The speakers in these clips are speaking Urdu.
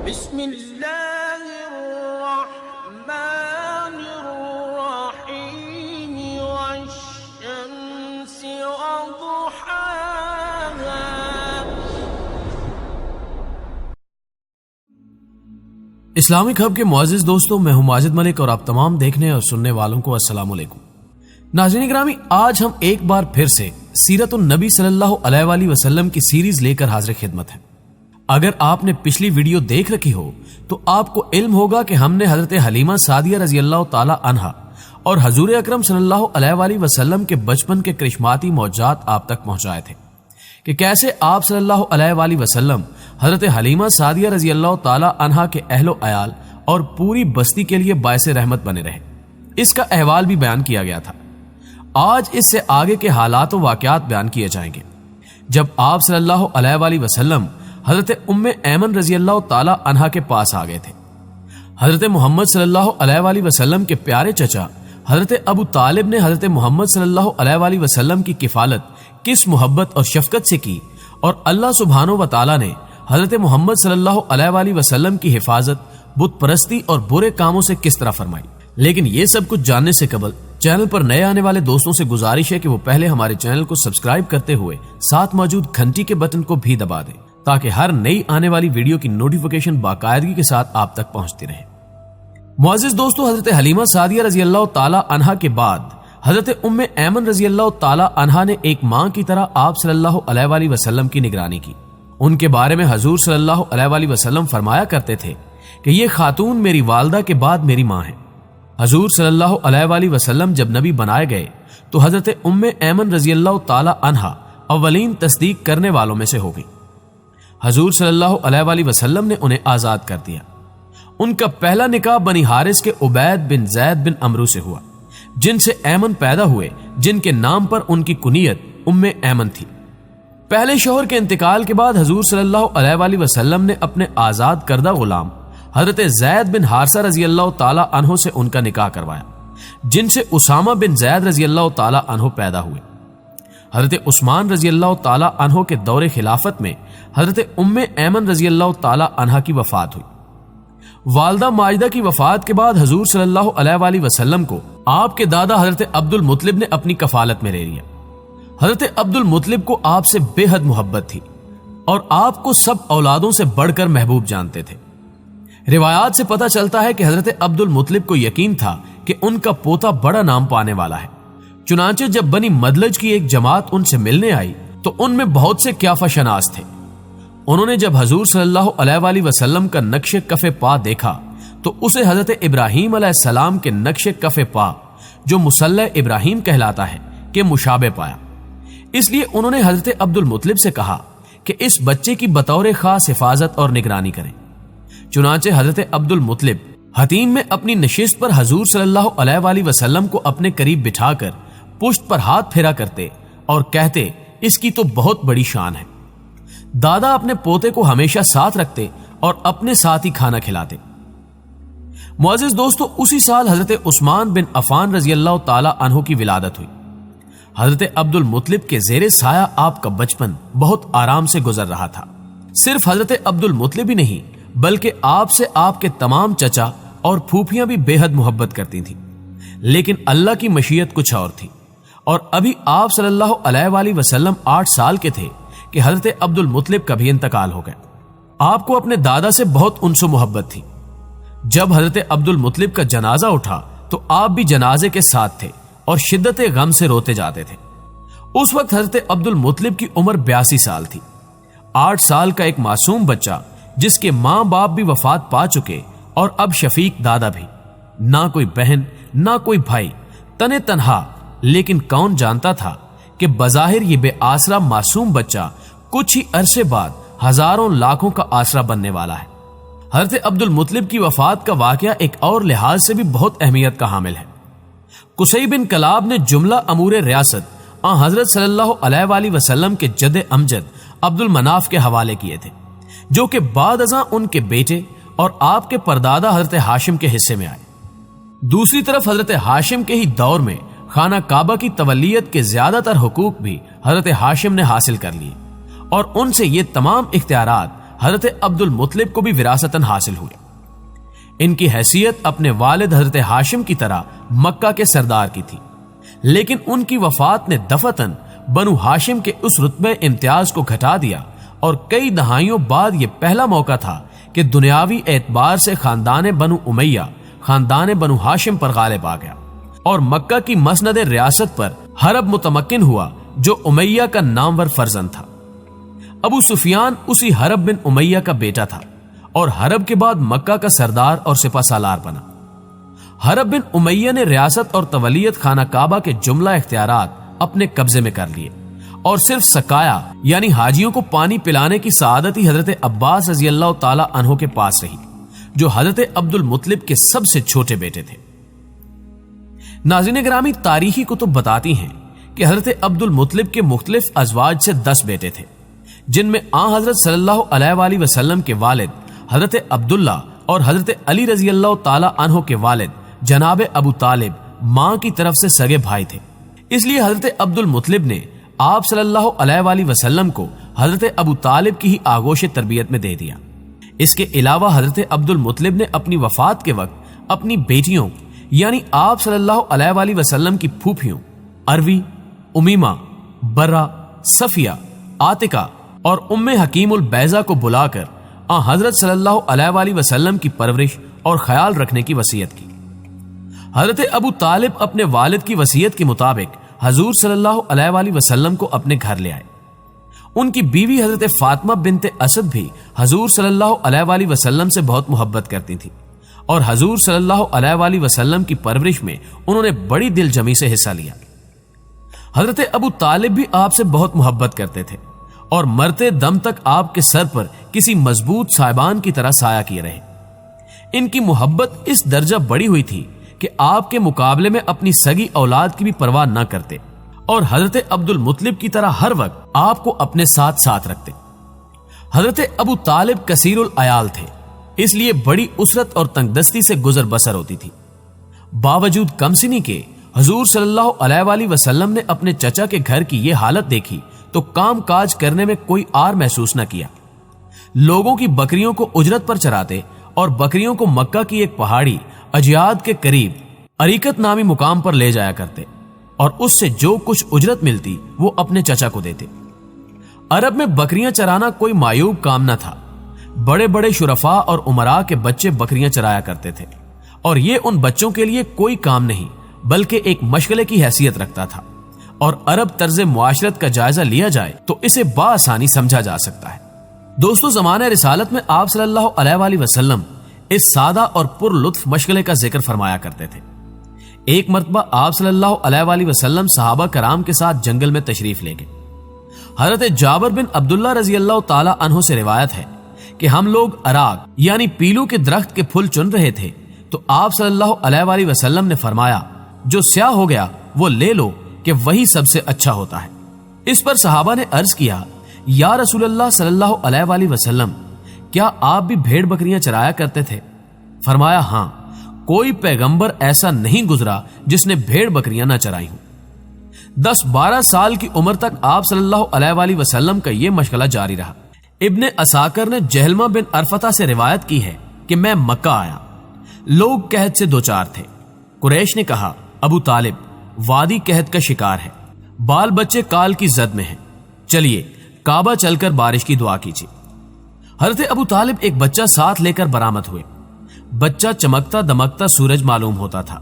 بسم اللہ الرحمن الرحیم والشمس وضحاها. اسلامک ہب کے معزز دوستوں، میں ہوں ماجد ملک اور آپ تمام دیکھنے اور سننے والوں کو السلام علیکم. ناظرین گرامی، آج ہم ایک بار پھر سے سیرت النبی صلی اللہ علیہ وآلہ وسلم کی سیریز لے کر حاضر خدمت ہیں. اگر آپ نے پچھلی ویڈیو دیکھ رکھی ہو تو آپ کو علم ہوگا کہ ہم نے حضرت حلیمہ سعدیہ رضی اللہ تعالی عنہا اور حضور اکرم صلی اللہ علیہ وآلہ وسلم کے بچپن کے کرشماتی معجزات آپ تک پہنچائے تھے کہ کیسے آپ صلی اللہ علیہ وآلہ وسلم حضرت حلیمہ سعدیہ رضی اللہ تعالی عنہا کے اہل و عیال اور پوری بستی کے لیے باعث رحمت بنے رہے. اس کا احوال بھی بیان کیا گیا تھا. آج اس سے آگے کے حالات و واقعات بیان کیے جائیں گے. جب آپ صلی اللہ علیہ وآلہ وسلم حضرت ام ایمن رضی اللہ تعالی عنہا کے پاس آ گئے تھے. حضرت محمد صلی اللہ علیہ وآلہ وسلم کے پیارے چچا حضرت ابو طالب نے حضرت محمد صلی اللہ علیہ وآلہ وسلم کی کفالت کس محبت اور شفقت سے کی، اور اللہ سبحانہ و تعالی نے حضرت محمد صلی اللہ علیہ وآلہ وسلم کی حفاظت بت پرستی اور برے کاموں سے کس طرح فرمائی. لیکن یہ سب کچھ جاننے سے قبل چینل پر نئے آنے والے دوستوں سے گزارش ہے کہ وہ پہلے ہمارے چینل کو سبسکرائب کرتے ہوئے ساتھ موجود گھنٹی کے بٹن کو بھی دبا دیں تاکہ ہر نئی آنے والی ویڈیو کی نوٹیفیکیشن باقاعدگی کے ساتھ آپ تک پہنچتی رہے. معزز دوستو، حضرت حلیمہ سعدیہ رضی اللہ تعالی عنہا کے بعد حضرت ام ایمن رضی اللہ تعالی عنہا نے ایک ماں کی طرح آپ صلی اللہ علیہ وآلہ وسلم کی نگرانی کی. ان کے بارے میں حضور صلی اللہ علیہ وآلہ وسلم فرمایا کرتے تھے کہ یہ خاتون میری والدہ کے بعد میری ماں ہے. حضور صلی اللہ علیہ وآلہ وسلم جب نبی بنائے گئے تو حضرت ام ایمن رضی اللہ تعالی عنہا اولین تصدیق کرنے والوں میں سے ہو گئی. حضور صلی اللہ علیہ وآلہ وسلم نے انہیں آزاد کر دیا. ان کا پہلا نکاح بنی حارث کے عبید بن زید بن عمرو سے ہوا، جن سے ایمن پیدا ہوئے، جن کے نام پر ان کی کنیت ام ایمن تھی. پہلے شوہر کے انتقال کے بعد حضور صلی اللہ علیہ وآلہ وسلم نے اپنے آزاد کردہ غلام حضرت زید بن حارثہ رضی اللہ تعالی عنہ سے ان کا نکاح کروایا، جن سے اسامہ بن زید رضی اللہ تعالی عنہ پیدا ہوئے. حضرت عثمان رضی اللہ تعالی عنہ کے دور خلافت میں حضرت ام ایمن رضی اللہ تعالی عنہ کی وفات ہوئی. والدہ ماجدہ کی وفات کے بعد حضور صلی اللہ علیہ وآلہ وسلم کو آپ کے دادا حضرت عبد المطلب نے اپنی کفالت میں لے لیا. حضرت عبد المطلب کو آپ سے بے حد محبت تھی اور آپ کو سب اولادوں سے بڑھ کر محبوب جانتے تھے. روایات سے پتہ چلتا ہے کہ حضرت عبد المطلب کو یقین تھا کہ ان کا پوتا بڑا نام پانے والا ہے. چنانچہ جب بنی مدلج کی ایک جماعت ان سے ملنے آئی تو ان میں بہت سے قیافہ شناس تھے. انہوں نے جب حضور صلی اللہ علیہ وآلہ وسلم کا نقش کف پا دیکھا تو اسے حضرت ابراہیم علیہ السلام کے نقش کف پا جو مصلی ابراہیم کہلاتا ہے کہ مشابہ پایا. اس لیے انہوں نے حضرت عبد المطلب سے کہا کہ اس بچے کی بطور خاص حفاظت اور نگرانی کریں. چنانچہ حضرت عبد المطلب حتیم میں اپنی نشست پر حضور صلی اللہ علیہ وآلہ وسلم کو اپنے قریب بٹھا کر پشت پر ہاتھ پھیرا کرتے اور کہتے اس کی تو بہت بڑی شان ہے. دادا اپنے پوتے کو ہمیشہ ساتھ رکھتے اور اپنے ساتھ ہی کھانا کھلاتے. معزز دوستو، اسی سال حضرت عثمان بن عفان رضی اللہ تعالی عنہ کی ولادت ہوئی. حضرت عبد المطلب کے زیر سایہ آپ کا بچپن بہت آرام سے گزر رہا تھا. صرف حضرت عبد المطلب ہی نہیں بلکہ آپ سے آپ کے تمام چچا اور پھوپھیاں بھی بے حد محبت کرتی تھیں. لیکن اللہ کی مشیت کچھ اور تھی، اور ابھی آپ صلی اللہ علیہ وآلہ وسلم 8 سال کے تھے کہ حضرت عبد المطلب کا بھی انتقال ہو گیا. آپ کو اپنے دادا سے بہت انس و محبت تھی. جب حضرت عبد المطلب کا جنازہ اٹھا تو آپ بھی جنازے کے ساتھ تھے اور شدت غم سے روتے جاتے تھے. اس وقت حضرت عبد المطلب کی عمر 82 سال تھی. 8 سال کا ایک معصوم بچہ جس کے ماں باپ بھی وفات پا چکے اور اب شفیق دادا بھی، نہ کوئی بہن نہ کوئی بھائی، تنے تنہا. لیکن کون جانتا تھا کہ بظاہر یہ بے آسرا معصوم بچہ کچھ ہی عرصے بعد ہزاروں لاکھوں کا آسرا بننے والا ہے. حضرت عبد المطلب کی وفات کا واقعہ ایک اور لحاظ سے بھی بہت اہمیت کا حامل ہے. قصی بن کلاب نے جملہ امور ریاست حضرت صلی اللہ علیہ وآلہ وسلم کے جد امجد عبد المناف کے حوالے کیے تھے، جو کہ بعد ازاں ان کے بیٹے اور آپ کے پردادا حضرت ہاشم کے حصے میں آئے. دوسری طرف حضرت ہاشم کے ہی دور میں خانہ کعبہ کی تولیت کے زیادہ تر حقوق بھی حضرت ہاشم نے حاصل کر لیے اور ان سے یہ تمام اختیارات حضرت عبد المطلب کو بھی وراثتاً حاصل ہوئے۔ ان کی حیثیت اپنے والد حضرت ہاشم کی طرح مکہ کے سردار کی تھی، لیکن ان کی وفات نے دفعتاً بنو ہاشم کے اس رتبے امتیاز کو گھٹا دیا، اور کئی دہائیوں بعد یہ پہلا موقع تھا کہ دنیاوی اعتبار سے خاندان بنو امیہ خاندان بنو ہاشم پر غالب آ گیا، اور مکہ کی مسند ریاست پر حرب متمکن ہوا جو امیہ کا نامور فرزند تھا۔ ابو سفیان اسی حرب بن امیہ کا بیٹا تھا، اور حرب کے بعد مکہ کا سردار اور سپہ سالار بنا۔ حرب بن امیہ نے ریاست اور تولیت خانہ کعبہ کے جملہ اختیارات اپنے قبضے میں کر لیے، اور صرف سقایا یعنی حاجیوں کو پانی پلانے کی سعادت ہی حضرت عباس رضی اللہ تعالی عنہ کے پاس رہی، جو حضرت عبد المطلب کے سب سے چھوٹے بیٹے تھے۔ ناظرین گرامی، تاریخی کتب بتاتی ہیں کہ حضرت عبد المطلب کے مختلف ازواج سے 10 بیٹے تھے، جن میں آن حضرت صلی اللہ علیہ وآلہ وسلم کے والد حضرت عبداللہ اور حضرت علی رضی اللہ تعالی عنہ کے والد جناب ابو طالب ماں کی طرف سے سگے بھائی تھے۔ اس لیے حضرت عبد المطلب نے آپ صلی اللہ علیہ وآلہ وسلم کو حضرت ابو طالب کی ہی آغوش تربیت میں دے دیا۔ اس کے علاوہ حضرت عبد المطلب نے اپنی وفات کے وقت اپنی بیٹیوں یعنی آپ صلی اللہ علیہ وآلہ وسلم کی پھوپھیوں اروی، امیمہ، برہ، صفیہ، عاتقہ اور ام حکیم البیضہ کو بلا کر حضرت صلی اللہ علیہ وآلہ وسلم کی پرورش اور خیال رکھنے کی وصیت کی۔ حضرت ابو طالب اپنے والد کی وصیت کے مطابق حضور صلی اللہ علیہ وآلہ وسلم کو اپنے گھر لے آئے۔ ان کی بیوی حضرت فاطمہ بنت اسد بھی حضور صلی اللہ علیہ وآلہ وسلم سے بہت محبت کرتی تھی، اور حضور صلی اللہ علیہ وآلہ وسلم کی پرورش میں انہوں نے بڑی دل جمی سے حصہ لیا۔ حضرت ابو طالب بھی آپ سے بہت محبت کرتے تھے، اور مرتے دم تک آپ کے سر پر کسی مضبوط صاحبان کی طرح سایہ کیے رہے۔ ان کی محبت اس درجہ بڑی ہوئی تھی کہ آپ کے مقابلے میں اپنی سگی اولاد کی بھی پرواہ نہ کرتے، اور حضرت عبد المطلب کی طرح ہر وقت آپ کو اپنے ساتھ رکھتے۔ حضرت ابو طالب کثیر العیال تھے، اس لیے بڑی اسرت اور تنگ دستی سے گزر بسر ہوتی تھی۔ باوجود کم سنی کے حضور صلی اللہ علیہ وآلہ وسلم نے اپنے چچا کے گھر کی یہ حالت دیکھی تو کام کاج کرنے میں کوئی آر محسوس نہ کیا۔ لوگوں کی بکریوں کو اجرت پر چراتے اور بکریوں کو مکہ کی ایک پہاڑی اجیاد کے قریب عریقت نامی مقام پر لے جایا کرتے، اور اس سے جو کچھ اجرت ملتی وہ اپنے چچا کو دیتے۔ عرب میں بکریاں چرانا کوئی معیوب کام نہ تھا، بڑے بڑے شرفاء اور امراء کے بچے بکریاں چرایا کرتے تھے، اور یہ ان بچوں کے لیے کوئی کام نہیں بلکہ ایک مشغلے کی حیثیت رکھتا تھا، اور عرب طرز معاشرت کا جائزہ لیا جائے تو اسے بآسانی سمجھا جا سکتا ہے۔ دوستو، زمانہ رسالت میں آپ صلی اللہ علیہ وآلہ وسلم اس سادہ اور پر لطف مشغلے کا ذکر فرمایا کرتے تھے۔ ایک مرتبہ آپ صلی اللہ علیہ وآلہ وسلم صحابہ کرام کے ساتھ جنگل میں تشریف لے گئے۔ حضرت جابر بن عبداللہ رضی اللہ تعالی عنہ سے روایت ہے کہ ہم لوگ اراک یعنی پیلو کے درخت کے پھول چن رہے تھے تو آپ صلی اللہ علیہ وآلہ وسلم نے فرمایا، جو سیاہ ہو گیا وہ لے لو کہ وہی سب سے اچھا ہوتا ہے۔ اس پر صحابہ نے عرض کیا، یا رسول اللہ صلی اللہ علیہ وآلہ وسلم، کیا آپ بھی بھیڑ بکریاں چرایا کرتے تھے؟ فرمایا، ہاں، کوئی پیغمبر ایسا نہیں گزرا جس نے بھیڑ بکریاں نہ چرائی ہوں۔ 10-12 سال کی عمر تک آپ صلی اللہ علیہ وآلہ وسلم کا یہ مشغلہ جاری رہا۔ ابن اساکر نے جہلمہ بن عرفتہ سے روایت کی ہے کہ میں مکہ آیا، لوگ قحط سے دوچار تھے۔ قریش نے کہا، ابو طالب وادی قحط کا شکار ہے، بال بچے کال کی زد میں ہیں، چلیے کعبہ چل کر بارش کی دعا کیجیے۔ حضرت ابو طالب ایک بچہ ساتھ لے کر برآمد ہوئے۔ بچہ چمکتا دمکتا سورج معلوم ہوتا تھا،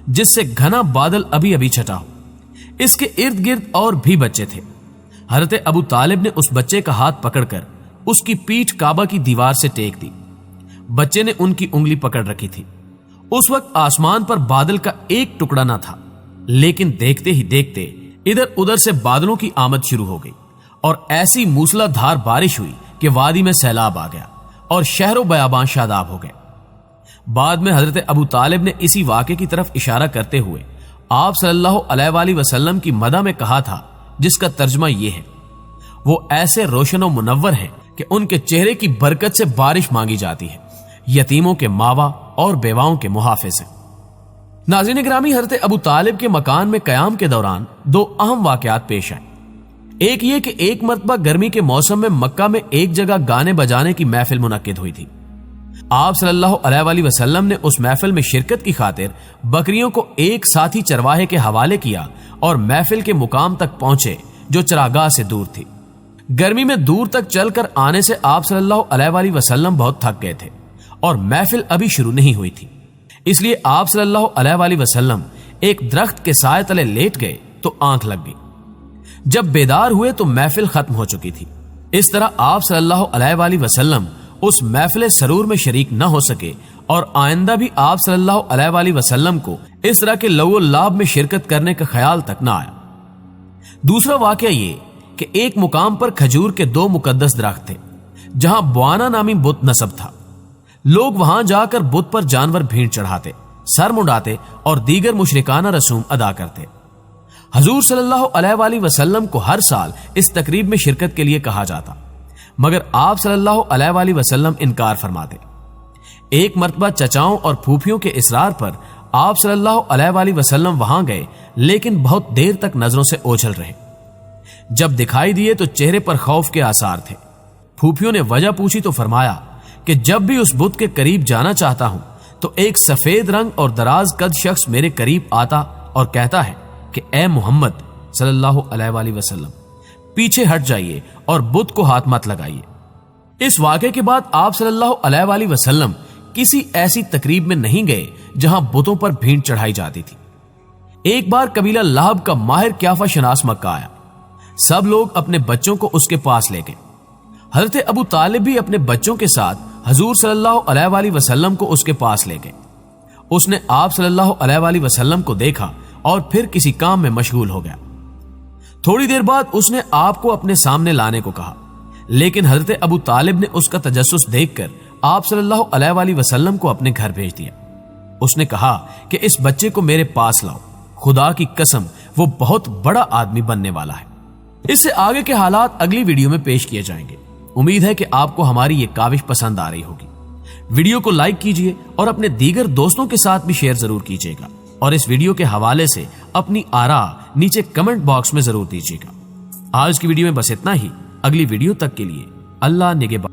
جس سے گھنا بادل ابھی ابھی چھٹا ہو۔ اس کے ارد گرد اور بھی بچے تھے۔ حضرت ابو طالب نے اس بچے کا ہاتھ پکڑ کر اس کی پیٹھ کعبہ کی دیوار سے ٹیک دی۔ بچے نے ان کی انگلی پکڑ رکھی تھی۔ اس وقت آسمان پر بادل کا ایک ٹکڑا نہ تھا، لیکن دیکھتے ہی دیکھتے ادھر ادھر سے بادلوں کی آمد شروع ہو گئی، اور ایسی موسلا دھار بارش ہوئی کہ وادی میں سیلاب آ گیا اور شہر و بیابان شاداب ہو گئے۔ بعد میں حضرت ابو طالب نے اسی واقعے کی طرف اشارہ کرتے ہوئے آپ صلی اللہ علیہ وآلہ وسلم کی مدح میں کہا تھا، جس کا ترجمہ یہ ہے، وہ ایسے روشن و منور ہیں کہ ان کے چہرے کی برکت سے بارش مانگی جاتی ہے، یتیموں کے ماوا اور بیواؤں کے محافظ ہیں۔ ناظرین گرامی، حضرت ابو طالب کے مکان میں قیام کے دوران 2 اہم واقعات پیش آئے۔ ایک یہ کہ ایک مرتبہ گرمی کے موسم میں مکہ میں ایک جگہ گانے بجانے کی محفل منعقد ہوئی تھی۔ آپ صلی اللہ علیہ وآلہ وسلم نے اس محفل میں شرکت کی خاطر بکریوں کو ایک ساتھی چرواہے کے حوالے کیا اور محفل کے مقام تک پہنچے جو چراگاہ سے دور تھی۔ گرمی میں دور تک چل کر آنے سے آپ صلی اللہ علیہ وآلہ وسلم بہت تھک گئے تھے اور محفل ابھی شروع نہیں ہوئی تھی، اس لیے آپ صلی اللہ علیہ وآلہ وسلم ایک درخت کے سائے تلے لیٹ گئے تو آنکھ لگ گئی۔ جب بیدار ہوئے تو محفل ختم ہو چکی تھی۔ اس طرح آپ صلی اللہ علیہ وآلہ وسلم اس محفل سرور میں شریک نہ ہو سکے اور آئندہ بھی آپ صلی اللہ علیہ وآلہ وسلم کو اس طرح کے لو و لعب میں شرکت کرنے کا خیال تک نہ آیا۔ دوسرا واقعہ یہ کہ ایک مقام پر کھجور کے 2 مقدس درخت تھے جہاں بوانا نامی بت نصب تھا۔ لوگ وہاں جا کر بت پر جانور بھیڑ چڑھاتے، سر منڈاتے اور دیگر مشرکانہ رسوم ادا کرتے۔ حضور صلی اللہ علیہ وآلہ وسلم کو ہر سال اس تقریب میں شرکت کے لیے کہا جاتا، مگر آپ صلی اللہ علیہ وآلہ وسلم انکار فرماتے۔ ایک مرتبہ چچاؤں اور پھوپھیوں کے اصرار پر آپ صلی اللہ علیہ وآلہ وسلم وہاں گئے، لیکن بہت دیر تک نظروں سے اوجھل رہے۔ جب دکھائی دیے تو چہرے پر خوف کے آثار تھے۔ پھوپھیوں نے وجہ پوچھی تو فرمایا کہ جب بھی اس بت کے قریب جانا چاہتا ہوں تو ایک سفید رنگ اور دراز قد شخص میرے قریب آتا اور کہتا ہے کہ اے محمد صلی اللہ علیہ وآلہ وسلم، پیچھے ہٹ جائیے اور بت کو ہاتھ مت لگائیے۔ اس واقعے کے بعد آپ صلی اللہ علیہ وآلہ وسلم کسی ایسی تقریب میں نہیں گئے جہاں بتوں پر بھیڑ چڑھائی جاتی تھی۔ ایک بار قبیلہ لہب کا ماہر قیافہ شناس مکہ آیا۔ سب لوگ اپنے بچوں کو اس کے پاس لے گئے۔ حضرت ابو طالب بھی اپنے بچوں کے ساتھ حضور صلی اللہ علیہ وآلہ وسلم کو اس کے پاس لے گئے۔ اس نے آپ صلی اللہ علیہ وآلہ وسلم کو دیکھا اور پھر کسی کام میں مشغول ہو گیا۔ تھوڑی دیر بعد اس نے آپ کو اپنے سامنے لانے کو کہا، لیکن حضرت ابو طالب نے اس کا تجسس دیکھ کر آپ صلی اللہ علیہ وآلہ وسلم کو اپنے گھر بھیج دیا۔ اس نے کہا کہ اس بچے کو میرے پاس لاؤ، خدا کی قسم وہ بہت بڑا آدمی بننے والا ہے۔ اس سے آگے کے حالات اگلی ویڈیو میں پیش کیے جائیں گے۔ امید ہے کہ آپ کو ہماری یہ کاوش پسند آ رہی ہوگی۔ ویڈیو کو لائک کیجئے اور اپنے دیگر دوستوں کے ساتھ بھی شیئر ضرور کیجئے گا، اور اس ویڈیو کے حوالے سے اپنی آراء نیچے کمنٹ باکس میں ضرور دیجئے گا۔ آج کی ویڈیو میں بس اتنا ہی۔ اگلی ویڈیو تک کے لیے اللہ نگہبان۔